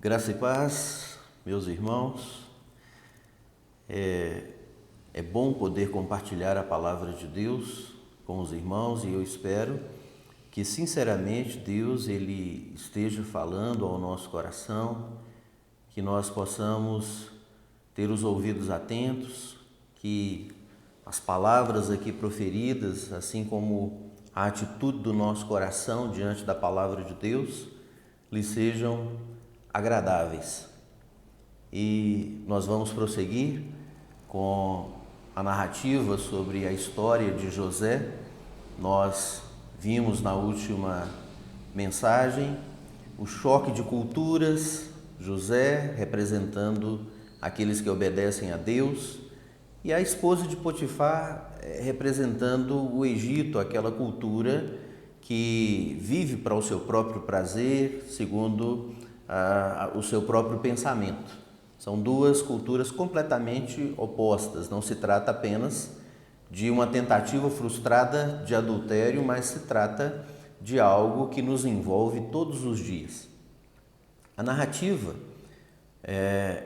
Graça e paz, meus irmãos. É bom poder compartilhar a palavra de Deus com os irmãos e eu espero que, sinceramente, Deus ele esteja falando ao nosso coração, que nós possamos ter os ouvidos atentos, que as palavras aqui proferidas, assim como a atitude do nosso coração diante da palavra de Deus, lhe sejam agradáveis. E nós vamos prosseguir com a narrativa sobre a história de José. Nós vimos na última mensagem o choque de culturas, José representando aqueles que obedecem a Deus e a esposa de Potifar representando o Egito, aquela cultura que vive para o seu próprio prazer, segundo o seu próprio pensamento. São duas culturas completamente opostas. Não se trata apenas de uma tentativa frustrada de adultério, mas se trata de algo que nos envolve todos os dias. A narrativa,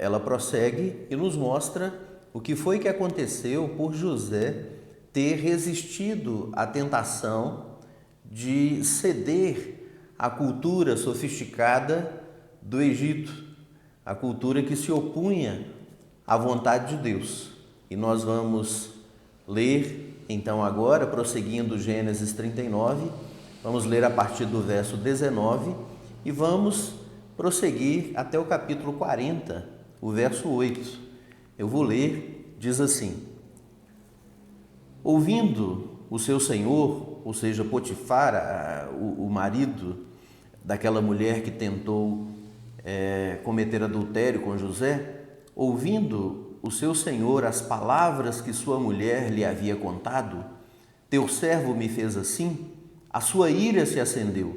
ela prossegue e nos mostra o que foi que aconteceu por José ter resistido à tentação de ceder à cultura sofisticada do Egito, a cultura que se opunha à vontade de Deus. E nós vamos ler, então, agora, prosseguindo Gênesis 39, vamos ler a partir do verso 19 e vamos prosseguir até o capítulo 40, o verso 8. Eu vou ler, diz assim: Ouvindo o seu senhor, ou seja, Potifar, o marido daquela mulher que tentou cometer adultério com José, ouvindo o seu senhor as palavras que sua mulher lhe havia contado, teu servo me fez assim, a sua ira se acendeu.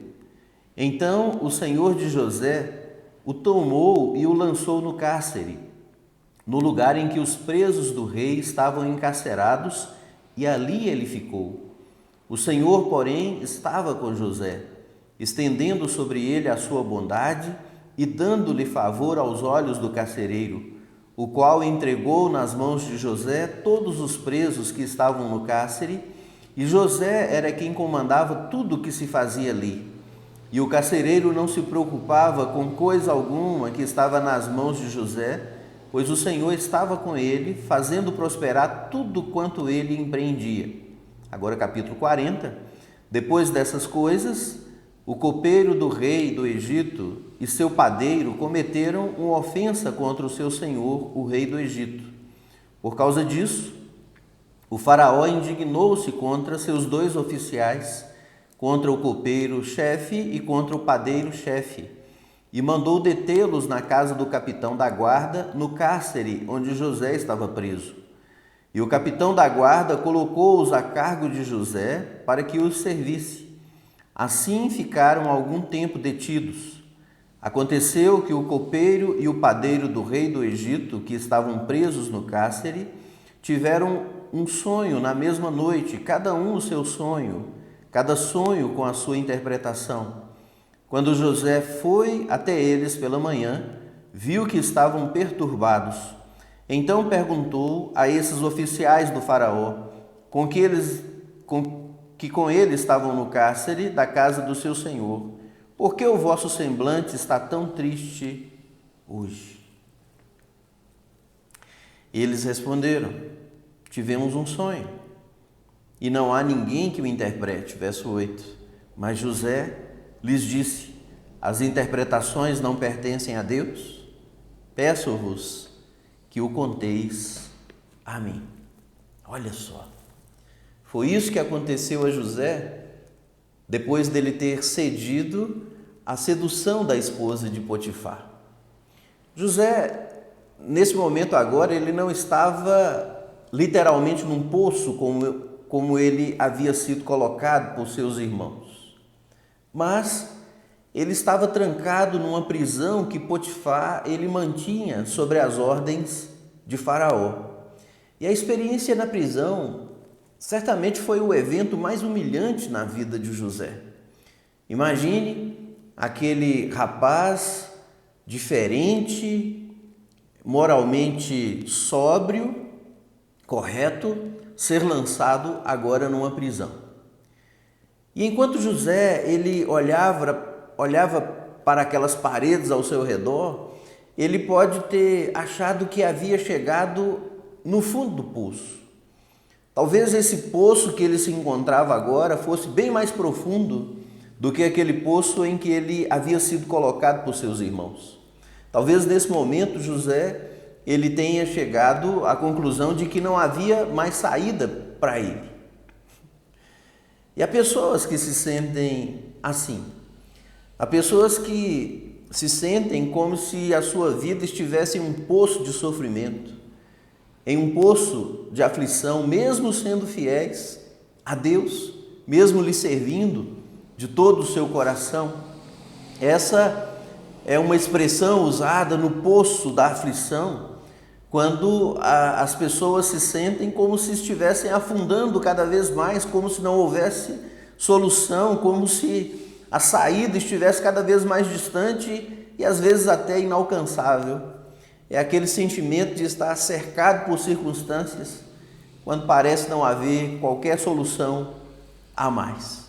Então o senhor de José o tomou e o lançou no cárcere, no lugar em que os presos do rei estavam encarcerados, e ali ele ficou. O senhor, porém, estava com José, estendendo sobre ele a sua bondade e dando-lhe favor aos olhos do carcereiro, o qual entregou nas mãos de José todos os presos que estavam no cárcere, e José era quem comandava tudo o que se fazia ali. E o carcereiro não se preocupava com coisa alguma que estava nas mãos de José, pois o Senhor estava com ele, fazendo prosperar tudo quanto ele empreendia. Agora capítulo 40. Depois dessas coisas, o copeiro do rei do Egito e seu padeiro cometeram uma ofensa contra o seu senhor, o rei do Egito. Por causa disso, o faraó indignou-se contra seus dois oficiais, contra o copeiro-chefe e contra o padeiro-chefe, e mandou detê-los na casa do capitão da guarda, no cárcere onde José estava preso. E o capitão da guarda colocou-os a cargo de José para que os servisse. Assim ficaram algum tempo detidos. Aconteceu que o copeiro e o padeiro do rei do Egito, que estavam presos no cárcere, tiveram um sonho na mesma noite, cada um o seu sonho, cada sonho com a sua interpretação. Quando José foi até eles pela manhã, viu que estavam perturbados. Então perguntou a esses oficiais do faraó, que com ele estavam no cárcere da casa do seu senhor: por que o vosso semblante está tão triste hoje? Eles responderam: tivemos um sonho, e não há ninguém que o interprete. Verso 8. Mas José lhes disse: as interpretações não pertencem a Deus? Peço-vos que o conteis a mim. Olha só. Foi isso que aconteceu a José depois dele ter cedido à sedução da esposa de Potifar. José, nesse momento agora, ele não estava literalmente num poço como ele havia sido colocado por seus irmãos, mas ele estava trancado numa prisão que Potifar ele mantinha sobre as ordens de Faraó. E a experiência na prisão certamente foi o evento mais humilhante na vida de José. Imagine aquele rapaz diferente, moralmente sóbrio, correto, ser lançado agora numa prisão. E enquanto José ele olhava para aquelas paredes ao seu redor, ele pode ter achado que havia chegado no fundo do poço. Talvez esse poço que ele se encontrava agora fosse bem mais profundo do que aquele poço em que ele havia sido colocado por seus irmãos. Talvez nesse momento José ele tenha chegado à conclusão de que não havia mais saída para ele. E há pessoas que se sentem assim. Há pessoas que se sentem como se a sua vida estivesse em um poço de sofrimento, em um poço de aflição, mesmo sendo fiéis a Deus, mesmo lhe servindo de todo o seu coração. Essa é uma expressão usada no poço da aflição, quando as pessoas se sentem como se estivessem afundando cada vez mais, como se não houvesse solução, como se a saída estivesse cada vez mais distante e às vezes até inalcançável. É aquele sentimento de estar cercado por circunstâncias, quando parece não haver qualquer solução a mais.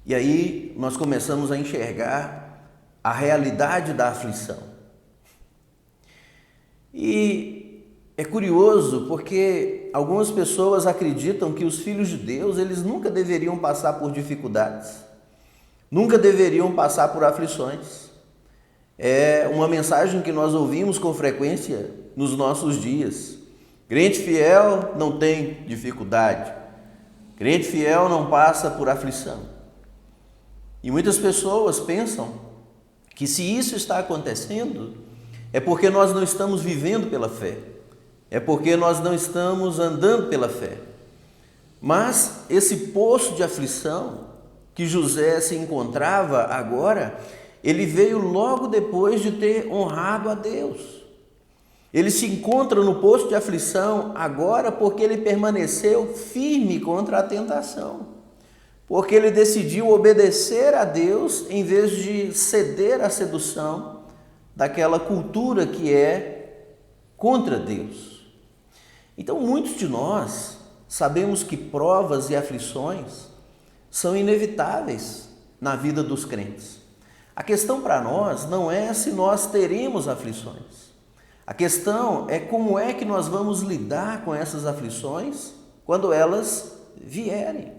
E aí nós começamos a enxergar a realidade da aflição. E é curioso porque algumas pessoas acreditam que os filhos de Deus, eles nunca deveriam passar por dificuldades, nunca deveriam passar por aflições. É uma mensagem que nós ouvimos com frequência nos nossos dias. Crente fiel não tem dificuldade, crente fiel não passa por aflição. E muitas pessoas pensam que se isso está acontecendo, é porque nós não estamos vivendo pela fé, é porque nós não estamos andando pela fé. Mas esse poço de aflição que José se encontrava agora, ele veio logo depois de ter honrado a Deus. Ele se encontra no poço de aflição agora porque ele permaneceu firme contra a tentação, porque ele decidiu obedecer a Deus em vez de ceder à sedução daquela cultura que é contra Deus. Então, muitos de nós sabemos que provas e aflições são inevitáveis na vida dos crentes. A questão para nós não é se nós teremos aflições. A questão é como é que nós vamos lidar com essas aflições quando elas vierem.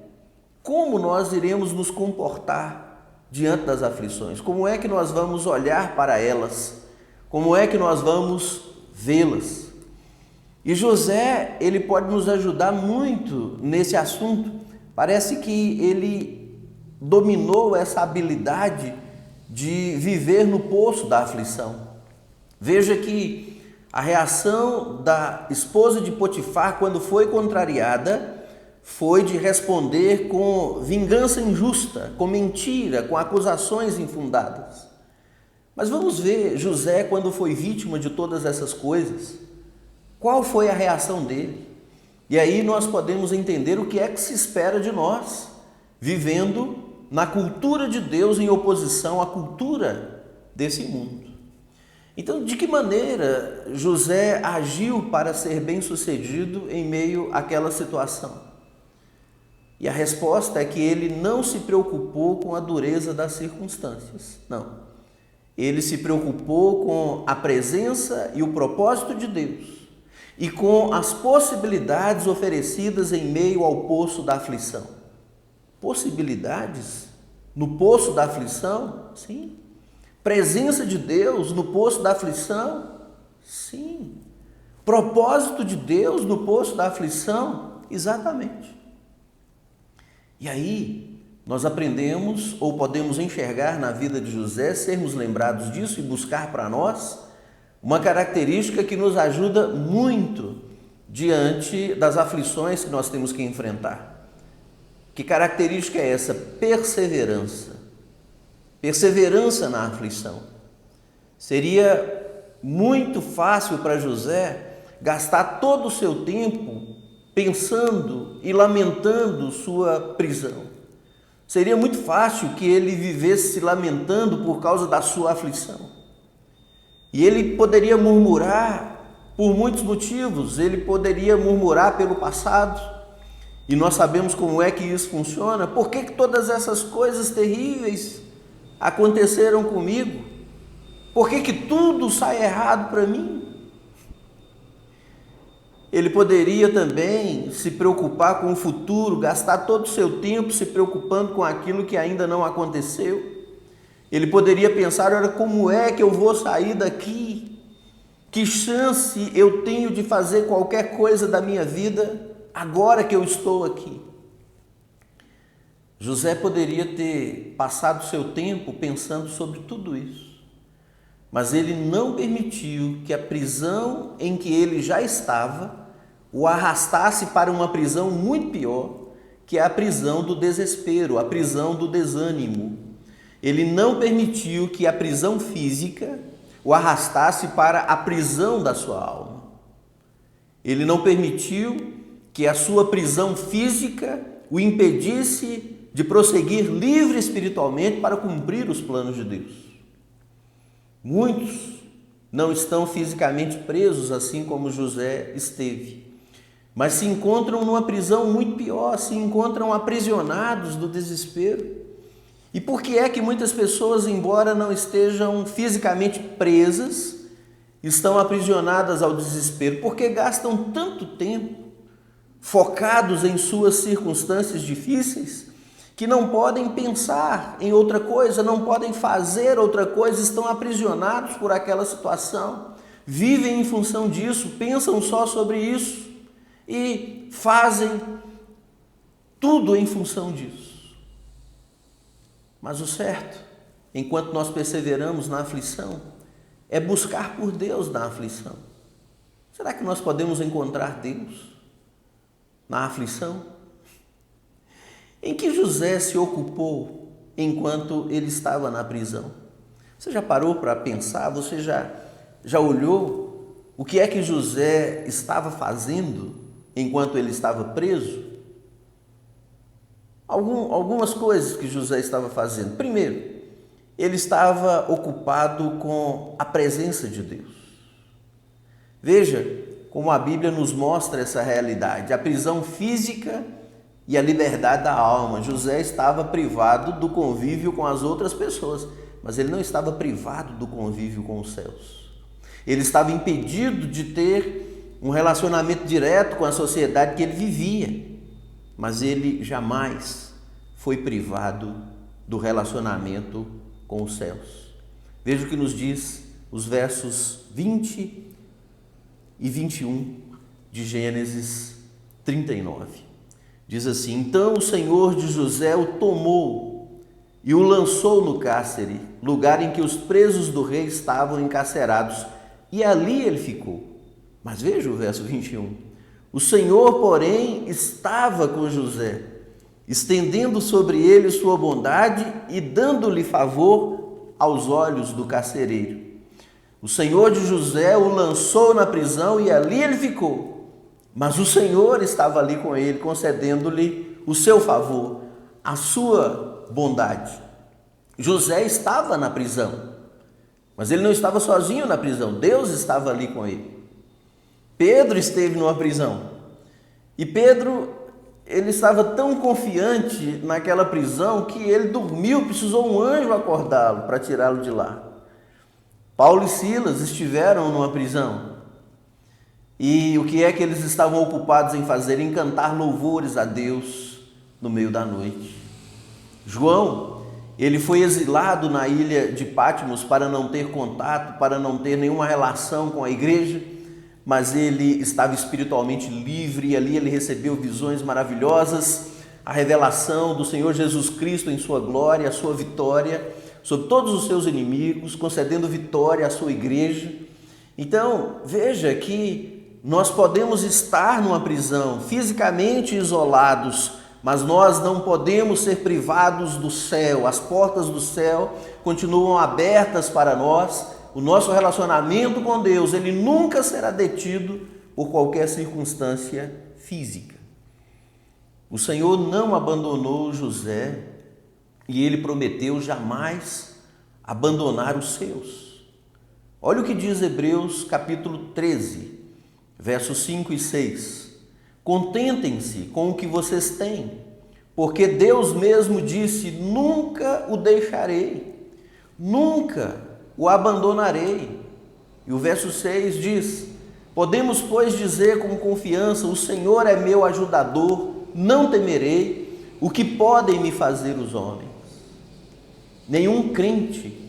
Como nós iremos nos comportar diante das aflições? Como é que nós vamos olhar para elas? Como é que nós vamos vê-las? E José, ele pode nos ajudar muito nesse assunto. Parece que ele dominou essa habilidade de viver no poço da aflição. Veja que a reação da esposa de Potifar, quando foi contrariada, foi de responder com vingança injusta, com mentira, com acusações infundadas. Mas vamos ver José quando foi vítima de todas essas coisas. Qual foi a reação dele? E aí nós podemos entender o que é que se espera de nós, vivendo na cultura de Deus em oposição à cultura desse mundo. Então, de que maneira José agiu para ser bem-sucedido em meio àquela situação? E a resposta é que ele não se preocupou com a dureza das circunstâncias, não. Ele se preocupou com a presença e o propósito de Deus e com as possibilidades oferecidas em meio ao poço da aflição. Possibilidades no poço da aflição? Sim. Presença de Deus no poço da aflição? Sim. Propósito de Deus no poço da aflição? Exatamente. E aí, nós aprendemos ou podemos enxergar na vida de José, sermos lembrados disso e buscar para nós uma característica que nos ajuda muito diante das aflições que nós temos que enfrentar. Que característica é essa? Perseverança. Perseverança na aflição. Seria muito fácil para José gastar todo o seu tempo pensando e lamentando sua prisão. Seria muito fácil que ele vivesse se lamentando por causa da sua aflição. E ele poderia murmurar por muitos motivos, ele poderia murmurar pelo passado, e nós sabemos como é que isso funciona. Por que todas essas coisas terríveis aconteceram comigo? Por que tudo sai errado para mim? Ele poderia também se preocupar com o futuro, gastar todo o seu tempo se preocupando com aquilo que ainda não aconteceu. Ele poderia pensar: olha, como é que eu vou sair daqui? Que chance eu tenho de fazer qualquer coisa da minha vida agora que eu estou aqui? José poderia ter passado seu tempo pensando sobre tudo isso, mas ele não permitiu que a prisão em que ele já estava o arrastasse para uma prisão muito pior, que é a prisão do desespero, a prisão do desânimo. Ele não permitiu que a prisão física o arrastasse para a prisão da sua alma. Ele não permitiu que a sua prisão física o impedisse de prosseguir livre espiritualmente para cumprir os planos de Deus. Muitos não estão fisicamente presos assim como José esteve, mas se encontram numa prisão muito pior, se encontram aprisionados do desespero. E por que é que muitas pessoas, embora não estejam fisicamente presas, estão aprisionadas ao desespero? Porque gastam tanto tempo focados em suas circunstâncias difíceis que não podem pensar em outra coisa, não podem fazer outra coisa, estão aprisionados por aquela situação, vivem em função disso, pensam só sobre isso e fazem tudo em função disso. Mas o certo, enquanto nós perseveramos na aflição, é buscar por Deus na aflição. Será que nós podemos encontrar Deus na aflição? Em que José se ocupou enquanto ele estava na prisão? Você já parou para pensar? Você já olhou o que é que José estava fazendo enquanto ele estava preso? Algumas coisas que José estava fazendo. Primeiro, ele estava ocupado com a presença de Deus. Veja como a Bíblia nos mostra essa realidade, a prisão física e a liberdade da alma. José estava privado do convívio com as outras pessoas, mas ele não estava privado do convívio com os céus. Ele estava impedido de ter um relacionamento direto com a sociedade que ele vivia, mas ele jamais foi privado do relacionamento com os céus. Veja o que nos diz os versos 20 e 21 de Gênesis 39. Diz assim: então o Senhor de José o tomou e o lançou no cárcere, lugar em que os presos do rei estavam encarcerados, e ali ele ficou. Mas veja o verso 21. O Senhor, porém, estava com José, estendendo sobre ele sua bondade e dando-lhe favor aos olhos do carcereiro. O Senhor de José o lançou na prisão e ali ele ficou. Mas o Senhor estava ali com ele, concedendo-lhe o seu favor, a sua bondade. José estava na prisão, mas ele não estava sozinho na prisão, Deus estava ali com ele. Pedro esteve numa prisão, e Pedro, ele estava tão confiante naquela prisão que ele dormiu, precisou um anjo acordá-lo para tirá-lo de lá. Paulo e Silas estiveram numa prisão, e o que é que eles estavam ocupados em fazer? Em cantar louvores a Deus no meio da noite. João, ele foi exilado na ilha de Patmos para não ter contato, para não ter nenhuma relação com a igreja, mas ele estava espiritualmente livre, e ali ele recebeu visões maravilhosas, a revelação do Senhor Jesus Cristo em sua glória, a sua vitória sobre todos os seus inimigos, concedendo vitória à sua igreja. Então, veja que nós podemos estar numa prisão, fisicamente isolados, mas nós não podemos ser privados do céu. As portas do céu continuam abertas para nós. O nosso relacionamento com Deus, ele nunca será detido por qualquer circunstância física. O Senhor não abandonou José e ele prometeu jamais abandonar os seus. Olha o que diz Hebreus capítulo 13, versos 5 e 6. Contentem-se com o que vocês têm, porque Deus mesmo disse: nunca o deixarei, nunca o abandonarei. E o verso 6 diz: podemos, pois, dizer com confiança: o Senhor é meu ajudador, não temerei o que podem me fazer os homens. Nenhum crente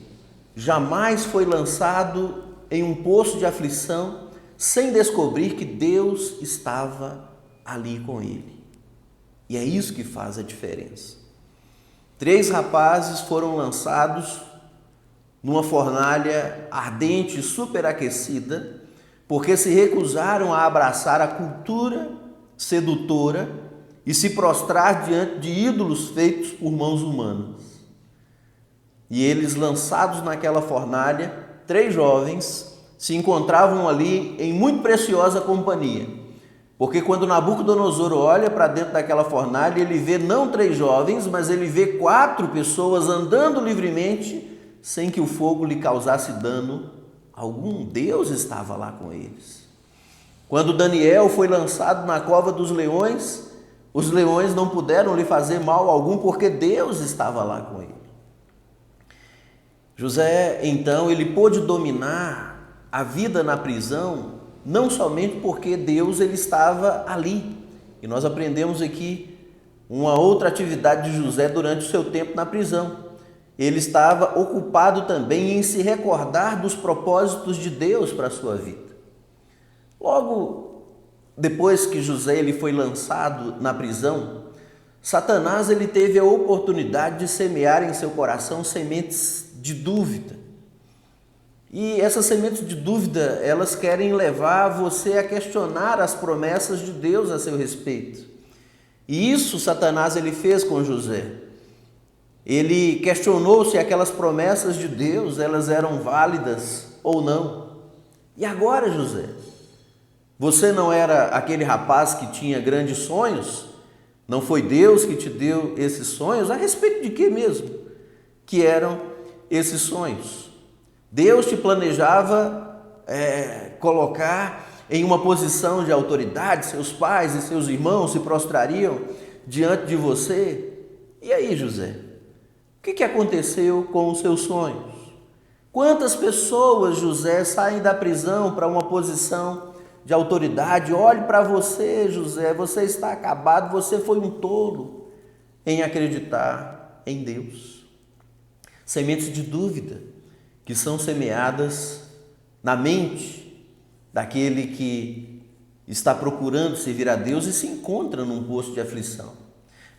jamais foi lançado em um poço de aflição sem descobrir que Deus estava ali com ele. E é isso que faz a diferença. 3 rapazes foram lançados numa fornalha ardente e superaquecida, porque se recusaram a abraçar a cultura sedutora e se prostrar diante de ídolos feitos por mãos humanas. E eles, lançados naquela fornalha, 3 jovens se encontravam ali em muito preciosa companhia. Porque quando Nabucodonosor olha para dentro daquela fornalha, ele vê não 3 jovens, mas ele vê 4 pessoas andando livremente, sem que o fogo lhe causasse dano algum. Deus estava lá com eles. Quando Daniel foi lançado na cova dos leões, os leões não puderam lhe fazer mal algum, porque Deus estava lá com ele. José, então, ele pôde dominar a vida na prisão, não somente porque Deus ele estava ali. E nós aprendemos aqui uma outra atividade de José durante o seu tempo na prisão. Ele estava ocupado também em se recordar dos propósitos de Deus para a sua vida. Logo depois que José ele foi lançado na prisão, Satanás ele teve a oportunidade de semear em seu coração sementes de dúvida. E essas sementes de dúvida, elas querem levar você a questionar as promessas de Deus a seu respeito. E isso Satanás ele fez com José. Ele questionou se aquelas promessas de Deus, elas eram válidas ou não. E agora, José? Você não era aquele rapaz que tinha grandes sonhos? Não foi Deus que te deu esses sonhos? A respeito de que mesmo que eram esses sonhos? Deus te planejava colocar em uma posição de autoridade, seus pais e seus irmãos se prostrariam diante de você. E aí, José? O que aconteceu com os seus sonhos? Quantas pessoas, José, saem da prisão para uma posição de autoridade? Olhe para você, José, você está acabado, você foi um tolo em acreditar em Deus. Sementes de dúvida que são semeadas na mente daquele que está procurando servir a Deus e se encontra num poço de aflição.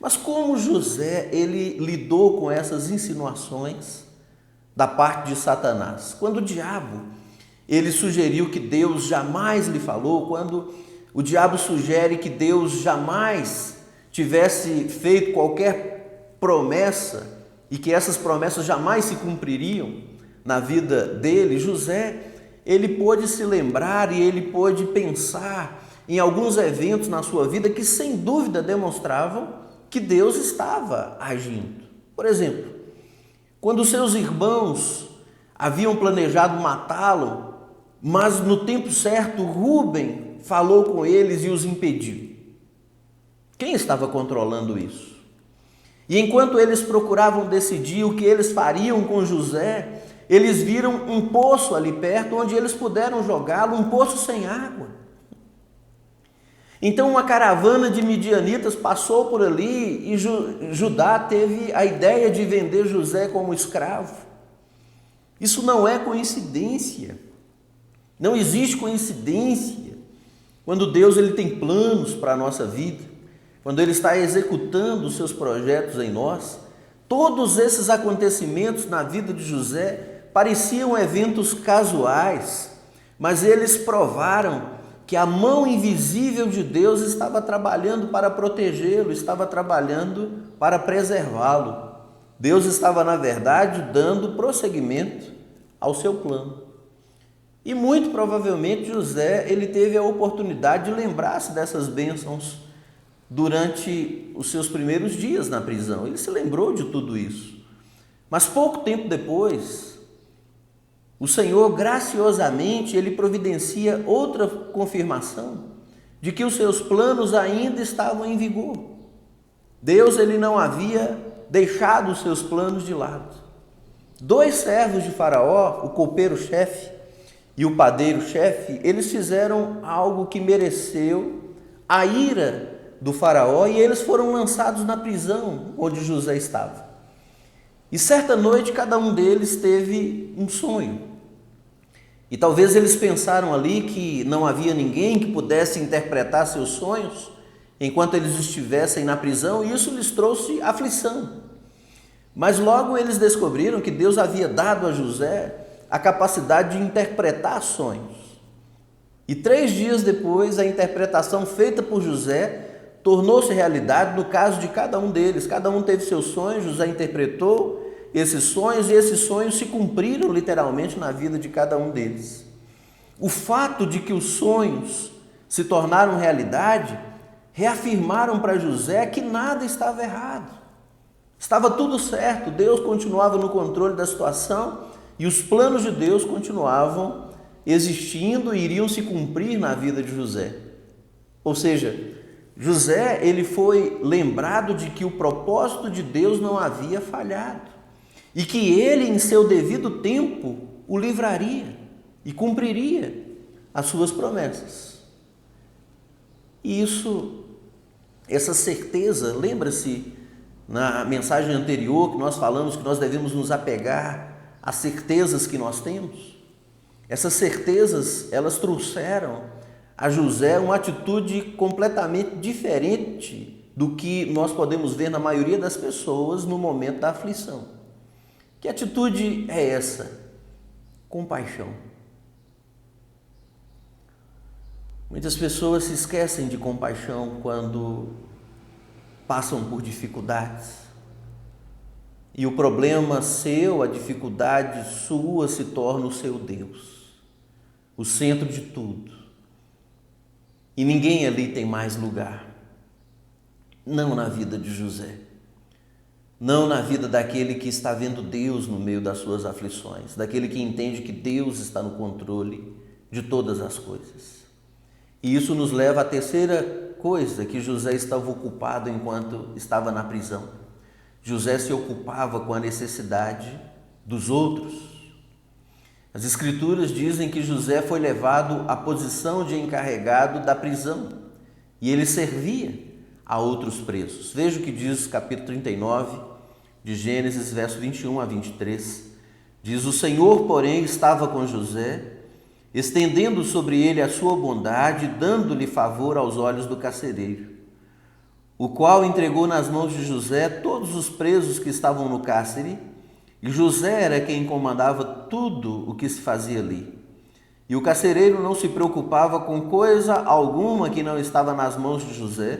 Mas como José ele lidou com essas insinuações da parte de Satanás? Quando o diabo ele sugeriu que Deus jamais lhe falou, quando o diabo sugere que Deus jamais tivesse feito qualquer promessa e que essas promessas jamais se cumpririam na vida dele, José ele pôde se lembrar e ele pôde pensar em alguns eventos na sua vida que sem dúvida demonstravam que Deus estava agindo. Por exemplo, quando seus irmãos haviam planejado matá-lo, mas no tempo certo Rúben falou com eles e os impediu. Quem estava controlando isso? E enquanto eles procuravam decidir o que eles fariam com José, eles viram um poço ali perto onde eles puderam jogá-lo, um poço sem água. Então uma caravana de midianitas passou por ali e Judá teve a ideia de vender José como escravo. Isso não é coincidência. Não existe coincidência quando Deus ele tem planos para a nossa vida, quando Ele está executando os seus projetos em nós. Todos esses acontecimentos na vida de José pareciam eventos casuais, mas eles provaram que a mão invisível de Deus estava trabalhando para protegê-lo, estava trabalhando para preservá-lo. Deus estava, na verdade, dando prosseguimento ao seu plano. E muito provavelmente José, ele teve a oportunidade de lembrar-se dessas bênçãos durante os seus primeiros dias na prisão. Ele se lembrou de tudo isso. Mas pouco tempo depois, o Senhor graciosamente ele providencia outra confirmação de que os seus planos ainda estavam em vigor. Deus ele não havia deixado os seus planos de lado. 2 servos de Faraó, o copeiro-chefe e o padeiro-chefe, eles fizeram algo que mereceu a ira do Faraó e eles foram lançados na prisão onde José estava. E certa noite cada um deles teve um sonho. E talvez eles pensaram ali que não havia ninguém que pudesse interpretar seus sonhos enquanto eles estivessem na prisão, e isso lhes trouxe aflição. Mas logo eles descobriram que Deus havia dado a José a capacidade de interpretar sonhos. E 3 dias depois, a interpretação feita por José tornou-se realidade no caso de cada um deles. Cada um teve seus sonhos, José interpretou esses sonhos e esses sonhos se cumpriram literalmente na vida de cada um deles. O fato de que os sonhos se tornaram realidade reafirmaram para José que nada estava errado. Estava tudo certo, Deus continuava no controle da situação e os planos de Deus continuavam existindo e iriam se cumprir na vida de José. Ou seja, José ele foi lembrado de que o propósito de Deus não havia falhado e que ele, em seu devido tempo, o livraria e cumpriria as suas promessas. E essa certeza, lembra-se na mensagem anterior que nós falamos que nós devemos nos apegar às certezas que nós temos? Essas certezas, elas trouxeram a José uma atitude completamente diferente do que nós podemos ver na maioria das pessoas no momento da aflição. Que atitude é essa? Compaixão. Muitas pessoas se esquecem de compaixão quando passam por dificuldades. E o problema seu, a dificuldade sua, se torna o seu Deus, o centro de tudo. E ninguém ali tem mais lugar. Não na vida de José. Não na vida daquele que está vendo Deus no meio das suas aflições, daquele que entende que Deus está no controle de todas as coisas. E isso nos leva à terceira coisa que José estava ocupado enquanto estava na prisão. José se ocupava com a necessidade dos outros. As Escrituras dizem que José foi levado à posição de encarregado da prisão e ele servia a outros presos. Veja o que diz o capítulo 39 de Gênesis, verso 21 a 23. Diz: o Senhor, porém, estava com José, estendendo sobre ele a sua bondade, dando-lhe favor aos olhos do carcereiro, o qual entregou nas mãos de José todos os presos que estavam no cárcere, e José era quem comandava tudo o que se fazia ali. E o carcereiro não se preocupava com coisa alguma que não estava nas mãos de José,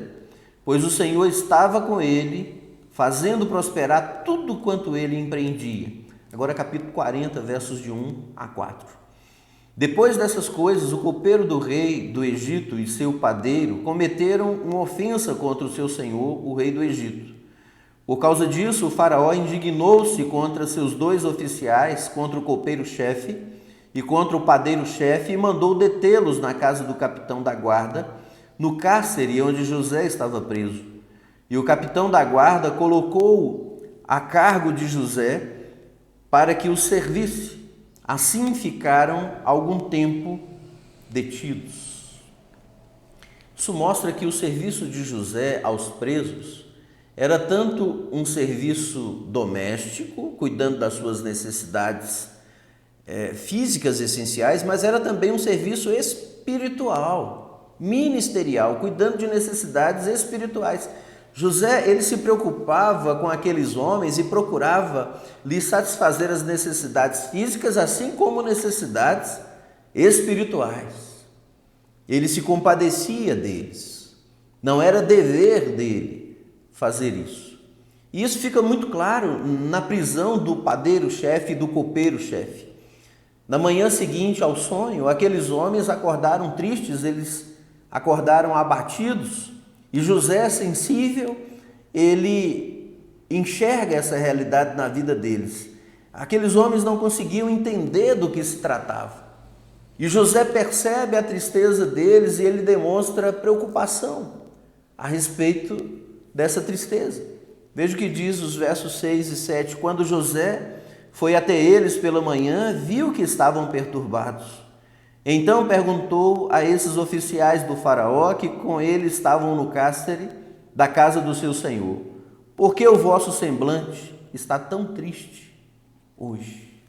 pois o Senhor estava com ele, fazendo prosperar tudo quanto ele empreendia. Agora capítulo 40, versos de 1 a 4. Depois dessas coisas, o copeiro do rei do Egito e seu padeiro cometeram uma ofensa contra o seu senhor, o rei do Egito. Por causa disso, o faraó indignou-se contra seus 2 oficiais, contra o copeiro-chefe e contra o padeiro-chefe, e mandou detê-los na casa do capitão da guarda, no cárcere onde José estava preso. E o capitão da guarda colocou-o a cargo de José para que o servisse. Assim ficaram algum tempo detidos. Isso mostra que o serviço de José aos presos era tanto um serviço doméstico, cuidando das suas necessidades físicas essenciais, mas era também um serviço espiritual, ministerial, cuidando de necessidades espirituais. José, ele se preocupava com aqueles homens e procurava lhes satisfazer as necessidades físicas, assim como necessidades espirituais. Ele se compadecia deles. Não era dever dele fazer isso. E isso fica muito claro na prisão do padeiro-chefe e do copeiro-chefe. Na manhã seguinte ao sonho, aqueles homens acordaram tristes, eles acordaram abatidos, e José, sensível, ele enxerga essa realidade na vida deles. Aqueles homens não conseguiam entender do que se tratava. E José percebe a tristeza deles e ele demonstra preocupação a respeito dessa tristeza. Veja o que diz os versos 6 e 7. Quando José foi até eles pela manhã, viu que estavam perturbados. Então perguntou a esses oficiais do faraó que com ele estavam no cárcere da casa do seu senhor: por que o vosso semblante está tão triste hoje?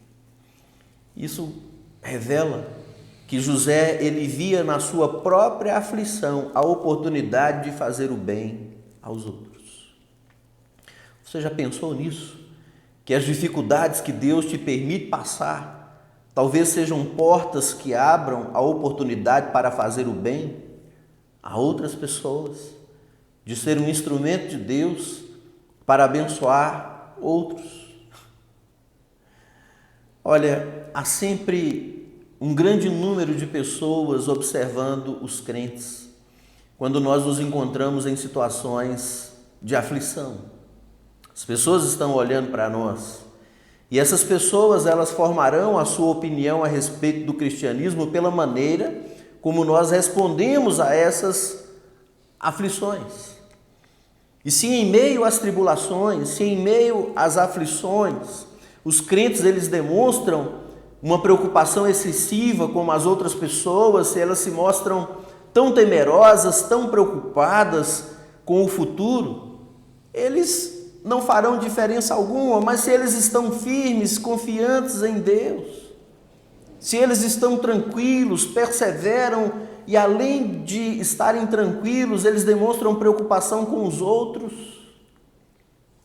Isso revela que José, ele via na sua própria aflição a oportunidade de fazer o bem aos outros. Você já pensou nisso? Que as dificuldades que Deus te permite passar, talvez sejam portas que abram a oportunidade para fazer o bem a outras pessoas, de ser um instrumento de Deus para abençoar outros. Olha, há sempre um grande número de pessoas observando os crentes quando nós nos encontramos em situações de aflição. As pessoas estão olhando para nós e essas pessoas, elas formarão a sua opinião a respeito do cristianismo pela maneira como nós respondemos a essas aflições. E se em meio às tribulações, se em meio às aflições, os crentes, eles demonstram uma preocupação excessiva como as outras pessoas, se elas se mostram tão temerosas, tão preocupadas com o futuro, eles não farão diferença alguma. Mas se eles estão firmes, confiantes em Deus, se eles estão tranquilos, perseveram e além de estarem tranquilos, eles demonstram preocupação com os outros,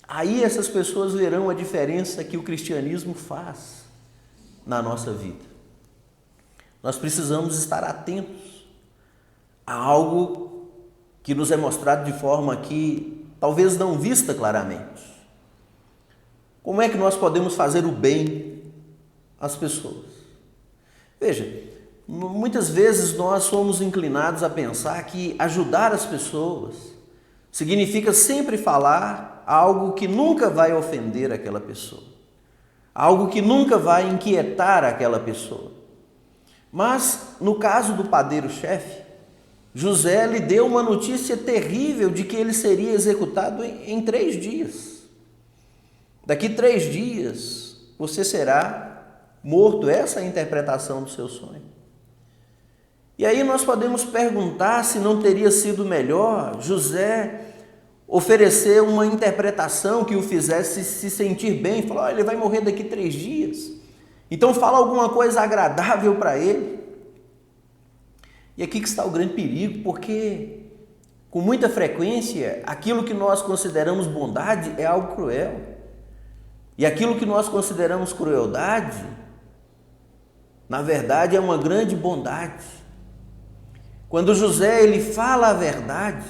aí essas pessoas verão a diferença que o cristianismo faz na nossa vida. Nós precisamos estar atentos a algo que nos é mostrado de forma aqui, talvez não vista claramente. Como é que nós podemos fazer o bem às pessoas? Veja, muitas vezes nós somos inclinados a pensar que ajudar as pessoas significa sempre falar algo que nunca vai ofender aquela pessoa, algo que nunca vai inquietar aquela pessoa. Mas no caso do padeiro-chefe, José lhe deu uma notícia terrível de que ele seria executado em 3 dias. Daqui 3 dias você será morto. Essa é a interpretação do seu sonho. E aí nós podemos perguntar se não teria sido melhor José oferecer uma interpretação que o fizesse se sentir bem, falar: olha, ele vai morrer daqui 3 dias. Então fala alguma coisa agradável para ele. E aqui que está o grande perigo, porque com muita frequência aquilo que nós consideramos bondade é algo cruel. E aquilo que nós consideramos crueldade, na verdade, é uma grande bondade. Quando José, ele fala a verdade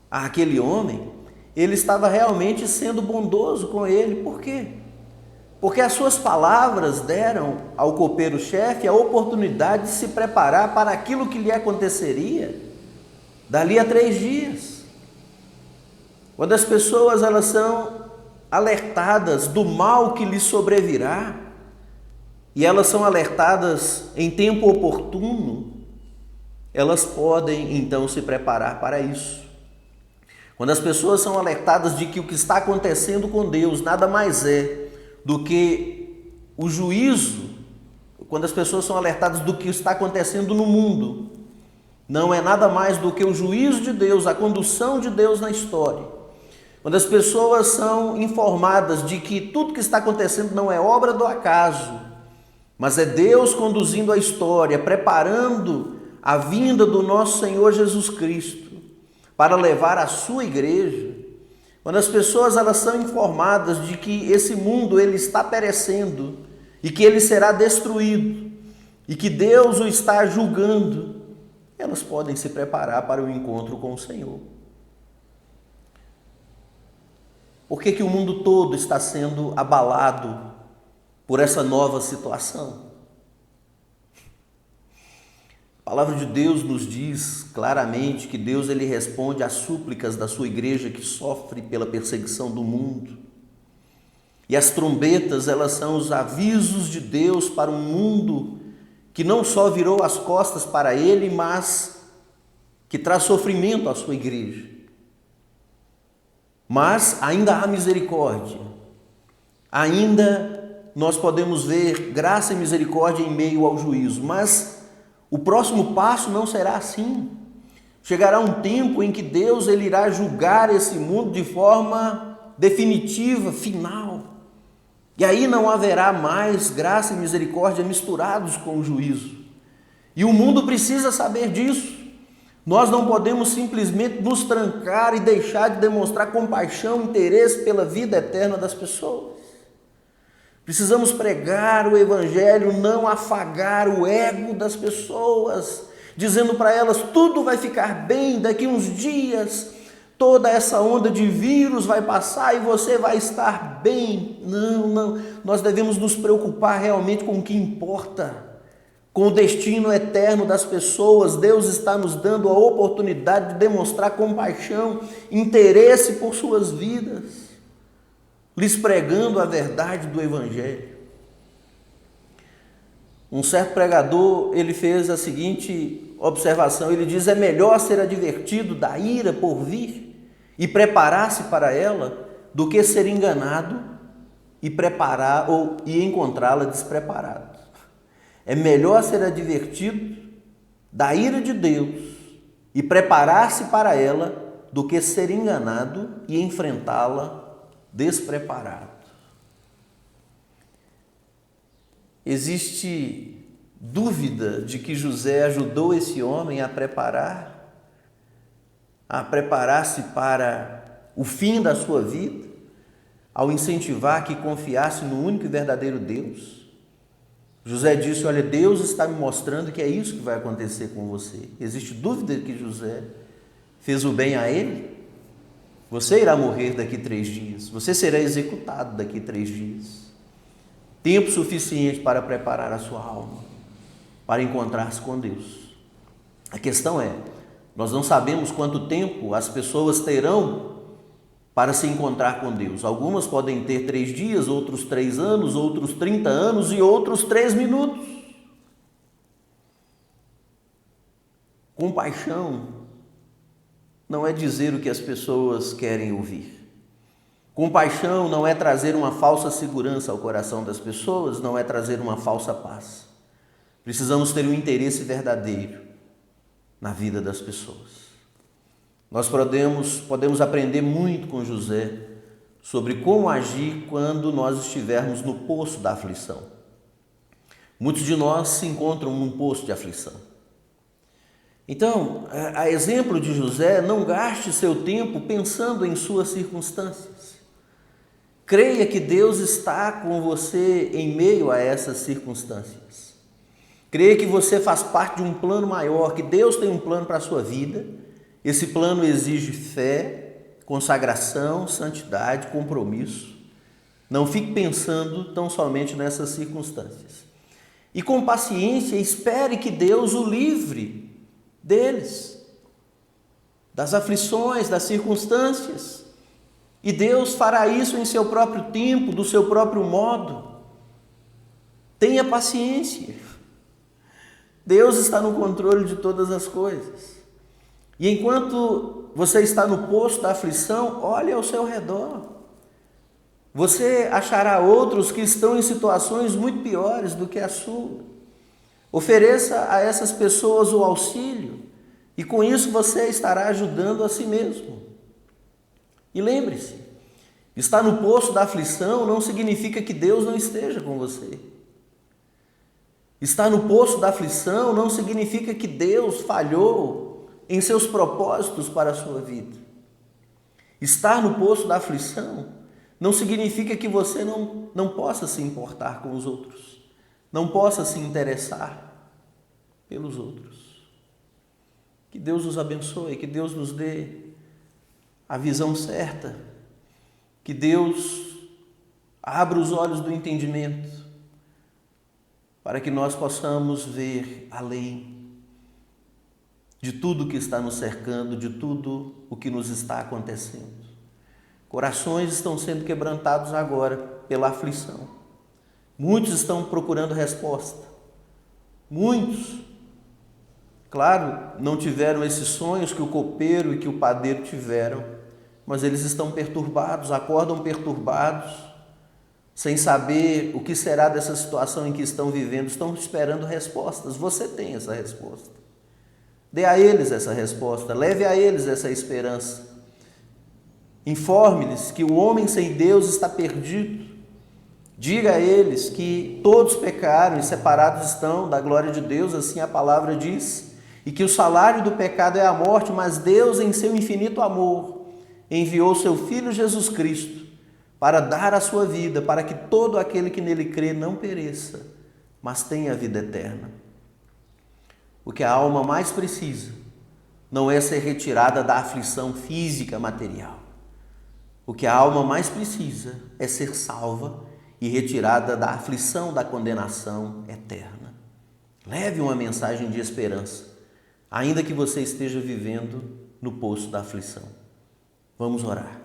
àquele homem, ele estava realmente sendo bondoso com ele. Por quê? Porque as suas palavras deram ao copeiro-chefe a oportunidade de se preparar para aquilo que lhe aconteceria dali a 3 dias. Quando as pessoas, elas são alertadas do mal que lhes sobrevirá, e elas são alertadas em tempo oportuno, elas podem então se preparar para isso. Quando as pessoas são alertadas de que o que está acontecendo com Deus nada mais é do que o juízo, quando as pessoas são alertadas do que está acontecendo no mundo, não é nada mais do que o juízo de Deus, a condução de Deus na história. Quando as pessoas são informadas de que tudo que está acontecendo não é obra do acaso, mas é Deus conduzindo a história, preparando a vinda do nosso Senhor Jesus Cristo para levar a sua igreja. Quando as pessoas, elas são informadas de que esse mundo, ele está perecendo e que ele será destruído e que Deus o está julgando, elas podem se preparar para o encontro com o Senhor. Por que o mundo todo está sendo abalado por essa nova situação? A palavra de Deus nos diz claramente que Deus, ele responde às súplicas da sua igreja que sofre pela perseguição do mundo. E as trombetas, elas são os avisos de Deus para um mundo que não só virou as costas para ele, mas que traz sofrimento à sua igreja. Mas ainda há misericórdia. Ainda nós podemos ver graça e misericórdia em meio ao juízo. Mas o próximo passo não será assim. Chegará um tempo em que Deus ele irá julgar esse mundo de forma definitiva, final. E aí não haverá mais graça e misericórdia misturados com o juízo. E o mundo precisa saber disso. Nós não podemos simplesmente nos trancar e deixar de demonstrar compaixão, interesse pela vida eterna das pessoas. Precisamos pregar o Evangelho, não afagar o ego das pessoas, dizendo para elas, tudo vai ficar bem, daqui uns dias, toda essa onda de vírus vai passar e você vai estar bem. Não, nós devemos nos preocupar realmente com o que importa, com o destino eterno das pessoas. Deus está nos dando a oportunidade de demonstrar compaixão, interesse por suas vidas, lhes pregando a verdade do Evangelho. Um certo pregador, ele fez a seguinte observação, ele diz, é melhor ser advertido da ira por vir e preparar-se para ela, do que ser enganado e encontrá-la despreparado. É melhor ser advertido da ira de Deus e preparar-se para ela, do que ser enganado e enfrentá-la despreparado. Existe dúvida de que José ajudou esse homem a preparar-se para o fim da sua vida, ao incentivar que confiasse no único e verdadeiro Deus? José disse, olha, Deus está me mostrando que é isso que vai acontecer com você. Existe dúvida que José fez o bem a ele? Você irá morrer daqui 3 dias, você será executado daqui 3 dias. Tempo suficiente para preparar a sua alma, para encontrar-se com Deus. A questão é, nós não sabemos quanto tempo as pessoas terão para se encontrar com Deus. Algumas podem ter 3 dias, outros 3 anos, outros 30 anos e outros 3 minutos. Compaixão não é dizer o que as pessoas querem ouvir. Compaixão não é trazer uma falsa segurança ao coração das pessoas, não é trazer uma falsa paz. Precisamos ter um interesse verdadeiro na vida das pessoas. Nós podemos aprender muito com José sobre como agir quando nós estivermos no poço da aflição. Muitos de nós se encontram num poço de aflição. Então, a exemplo de José, não gaste seu tempo pensando em suas circunstâncias. Creia que Deus está com você em meio a essas circunstâncias. Creia que você faz parte de um plano maior, que Deus tem um plano para a sua vida. Esse plano exige fé, consagração, santidade, compromisso. Não fique pensando tão somente nessas circunstâncias. E com paciência, espere que Deus o livre deles, das aflições, das circunstâncias. E Deus fará isso em seu próprio tempo, do seu próprio modo. Tenha paciência. Deus está no controle de todas as coisas. E enquanto você está no poço da aflição, olhe ao seu redor. Você achará outros que estão em situações muito piores do que a sua. Ofereça a essas pessoas o auxílio e com isso você estará ajudando a si mesmo. E lembre-se, estar no poço da aflição não significa que Deus não esteja com você. Estar no poço da aflição não significa que Deus falhou em seus propósitos para a sua vida. Estar no poço da aflição não significa que você não possa se importar com os outros, não possa se interessar pelos outros. Que Deus nos abençoe, que Deus nos dê a visão certa, que Deus abra os olhos do entendimento, para que nós possamos ver além de tudo que está nos cercando, de tudo o que nos está acontecendo. Corações estão sendo quebrantados agora pela aflição. Muitos estão procurando resposta. Muitos, claro, não tiveram esses sonhos que o copeiro e que o padeiro tiveram, mas eles estão perturbados, acordam perturbados, sem saber o que será dessa situação em que estão vivendo, estão esperando respostas. Você tem essa resposta. Dê a eles essa resposta, leve a eles essa esperança. Informe-lhes que o homem sem Deus está perdido. Diga a eles que todos pecaram e separados estão da glória de Deus, assim a palavra diz, e que o salário do pecado é a morte, mas Deus, em seu infinito amor, enviou seu Filho Jesus Cristo para dar a sua vida, para que todo aquele que nele crê não pereça, mas tenha a vida eterna. O que a alma mais precisa não é ser retirada da aflição física material. O que a alma mais precisa é ser salva e retirada da aflição da condenação eterna. Leve uma mensagem de esperança, ainda que você esteja vivendo no poço da aflição. Vamos orar.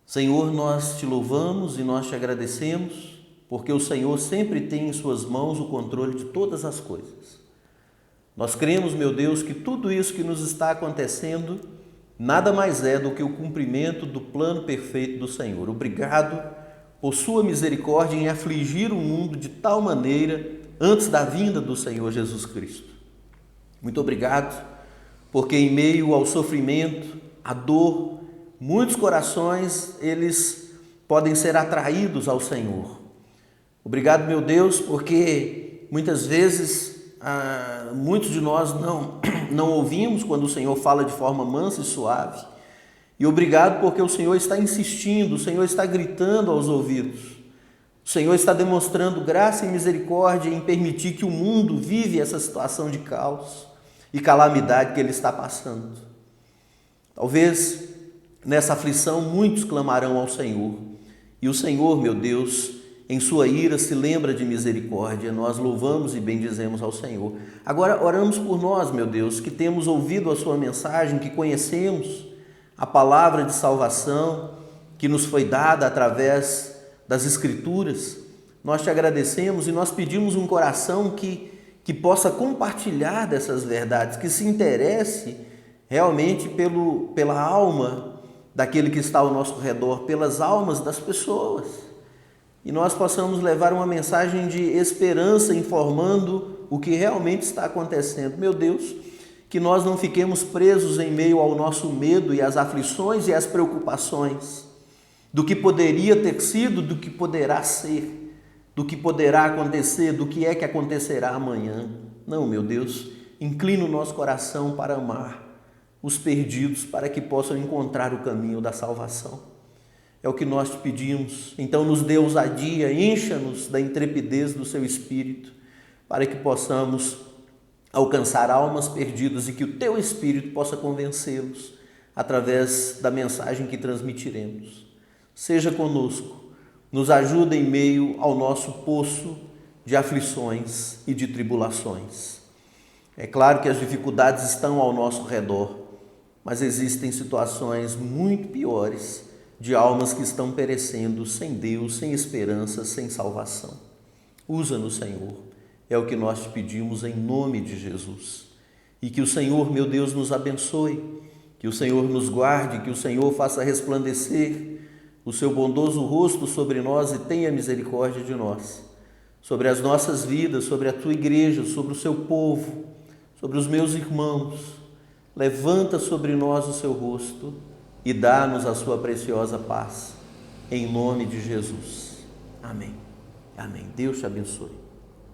Senhor, nós te louvamos e nós te agradecemos, porque o Senhor sempre tem em suas mãos o controle de todas as coisas. Nós cremos, meu Deus, que tudo isso que nos está acontecendo nada mais é do que o cumprimento do plano perfeito do Senhor. Obrigado por sua misericórdia em afligir o mundo de tal maneira antes da vinda do Senhor Jesus Cristo. Muito obrigado, porque em meio ao sofrimento, à dor, muitos corações, eles podem ser atraídos ao Senhor. Obrigado, meu Deus, porque muitas vezes muitos de nós não ouvimos quando o Senhor fala de forma mansa e suave. E obrigado porque o Senhor está insistindo, o Senhor está gritando aos ouvidos. O Senhor está demonstrando graça e misericórdia em permitir que o mundo vive essa situação de caos e calamidade que ele está passando. Talvez nessa aflição muitos clamarão ao Senhor. E o Senhor, meu Deus, em sua ira se lembra de misericórdia. Nós louvamos e bendizemos ao Senhor. Agora oramos por nós, meu Deus, que temos ouvido a sua mensagem, que conhecemos a palavra de salvação que nos foi dada através das Escrituras. Nós te agradecemos e nós pedimos um coração que possa compartilhar dessas verdades, que se interesse realmente pela alma daquele que está ao nosso redor, pelas almas das pessoas. E nós possamos levar uma mensagem de esperança, informando o que realmente está acontecendo. Meu Deus, que nós não fiquemos presos em meio ao nosso medo e às aflições e às preocupações do que poderia ter sido, do que poderá ser, do que poderá acontecer, do que é que acontecerá amanhã. Não, meu Deus, inclina o nosso coração para amar os perdidos, para que possam encontrar o caminho da salvação. É o que nós te pedimos. Então nos dê ousadia, encha-nos da intrepidez do seu Espírito, para que possamos alcançar almas perdidas e que o teu Espírito possa convencê-los através da mensagem que transmitiremos. Seja conosco, nos ajuda em meio ao nosso poço de aflições e de tribulações. É claro que as dificuldades estão ao nosso redor, mas existem situações muito piores de almas que estão perecendo sem Deus, sem esperança, sem salvação. Usa-nos, Senhor. É o que nós te pedimos em nome de Jesus. E que o Senhor, meu Deus, nos abençoe, que o Senhor nos guarde, que o Senhor faça resplandecer o seu bondoso rosto sobre nós e tenha misericórdia de nós, sobre as nossas vidas, sobre a tua igreja, sobre o seu povo, sobre os meus irmãos. Levanta sobre nós o seu rosto e dá-nos a sua preciosa paz. Em nome de Jesus. Amém. Amém. Deus te abençoe.